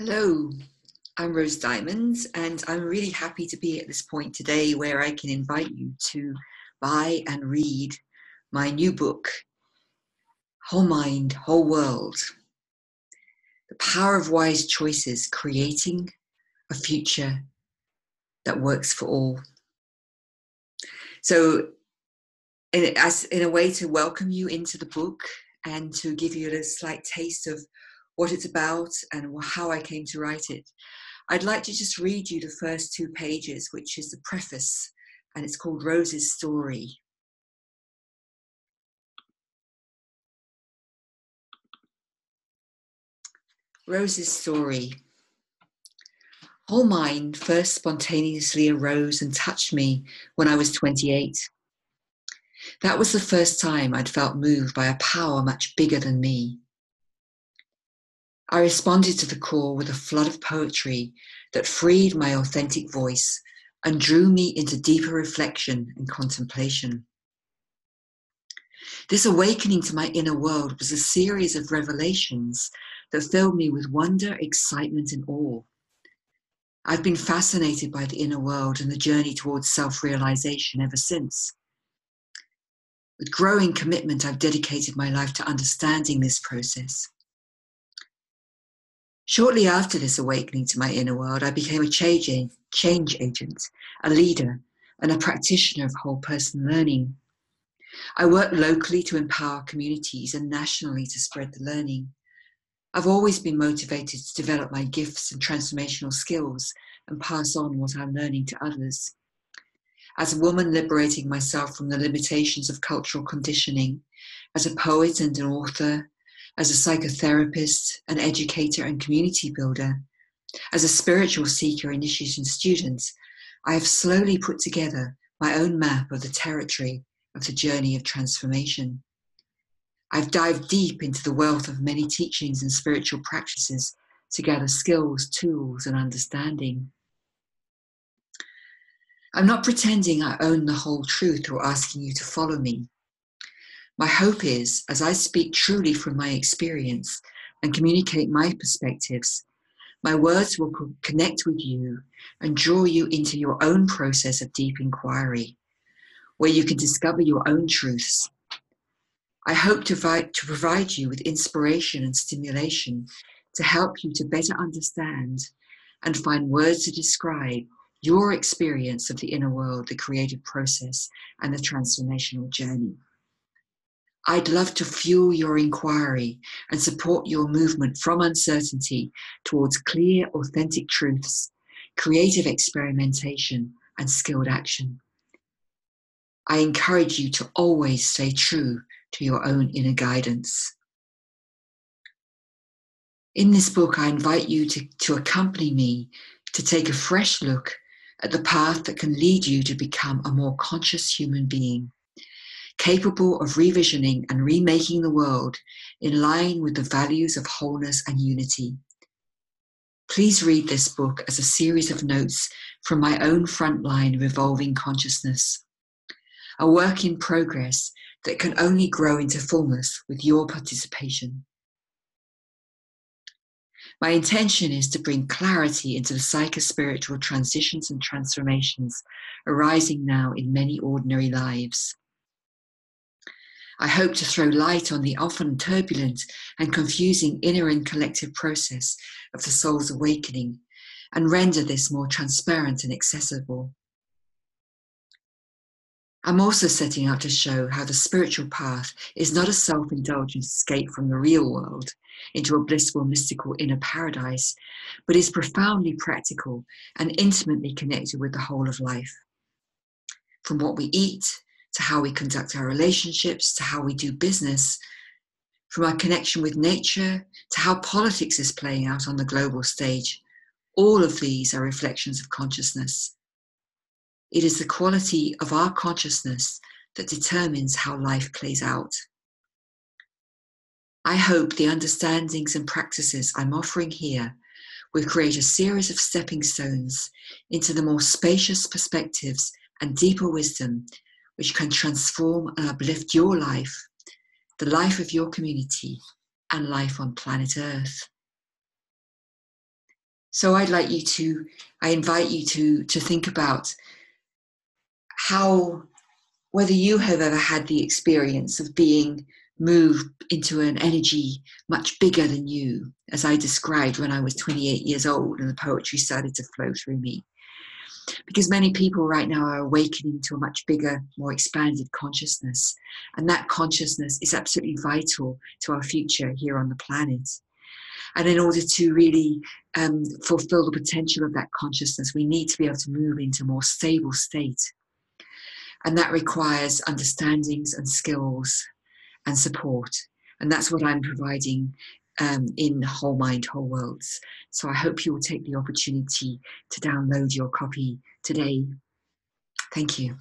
Hello, I'm Rose Diamonds, and I'm really happy to be at this point today where I can invite you to buy and read my new book, Whole Mind, Whole World: The Power of Wise Choices, Creating a Future that Works for All. So, in a way to welcome you into the book and to give you a slight taste of what it's about and how I came to write it, I'd like to just read you the first 2 pages, which is the preface, and it's called Rose's Story. Rose's Story. Whole Mind first spontaneously arose and touched me when I was 28. That was the first time I'd felt moved by a power much bigger than me. I responded to the call with a flood of poetry that freed my authentic voice and drew me into deeper reflection and contemplation. This awakening to my inner world was a series of revelations that filled me with wonder, excitement, and awe. I've been fascinated by the inner world and the journey towards self-realization ever since. With growing commitment, I've dedicated my life to understanding this process. Shortly after this awakening to my inner world, I became a change agent, a leader, and a practitioner of whole person learning. I work locally to empower communities and nationally to spread the learning. I've always been motivated to develop my gifts and transformational skills and pass on what I'm learning to others. As a woman liberating myself from the limitations of cultural conditioning, as a poet and an author, as a psychotherapist, an educator and community builder, as a spiritual seeker, initiation student, I have slowly put together my own map of the territory of the journey of transformation. I've dived deep into the wealth of many teachings and spiritual practices to gather skills, tools, and understanding. I'm not pretending I own the whole truth or asking you to follow me. My hope is, as I speak truly from my experience and communicate my perspectives, my words will connect with you and draw you into your own process of deep inquiry, where you can discover your own truths. I hope to provide you with inspiration and stimulation to help you to better understand and find words to describe your experience of the inner world, the creative process, and the transformational journey. I'd love to fuel your inquiry and support your movement from uncertainty towards clear, authentic truths, creative experimentation, and skilled action. I encourage you to always stay true to your own inner guidance. In this book, I invite you to accompany me to take a fresh look at the path that can lead you to become a more conscious human being, capable of revisioning and remaking the world in line with the values of wholeness and unity. Please read this book as a series of notes from my own frontline revolving consciousness, a work in progress that can only grow into fullness with your participation. My intention is to bring clarity into the psychospiritual transitions and transformations arising now in many ordinary lives. I hope to throw light on the often turbulent and confusing inner and collective process of the soul's awakening and render this more transparent and accessible. I'm also setting out to show how the spiritual path is not a self-indulgent escape from the real world into a blissful, mystical inner paradise, but is profoundly practical and intimately connected with the whole of life. From what we eat, to how we conduct our relationships, to how we do business, from our connection with nature, to how politics is playing out on the global stage, all of these are reflections of consciousness. It is the quality of our consciousness that determines how life plays out. I hope the understandings and practices I'm offering here will create a series of stepping stones into the more spacious perspectives and deeper wisdom which can transform and uplift your life, the life of your community, and life on planet Earth. So I invite you to think about whether you have ever had the experience of being moved into an energy much bigger than you, as I described when I was 28 years old and the poetry started to flow through me. Because many people right now are awakening to a much bigger, more expanded consciousness. And that consciousness is absolutely vital to our future here on the planet. And in order to really fulfill the potential of that consciousness, we need to be able to move into a more stable state. And that requires understandings and skills and support. And that's what I'm providing in Whole Mind, Whole Worlds. So I hope you will take the opportunity to download your copy today. Thank you.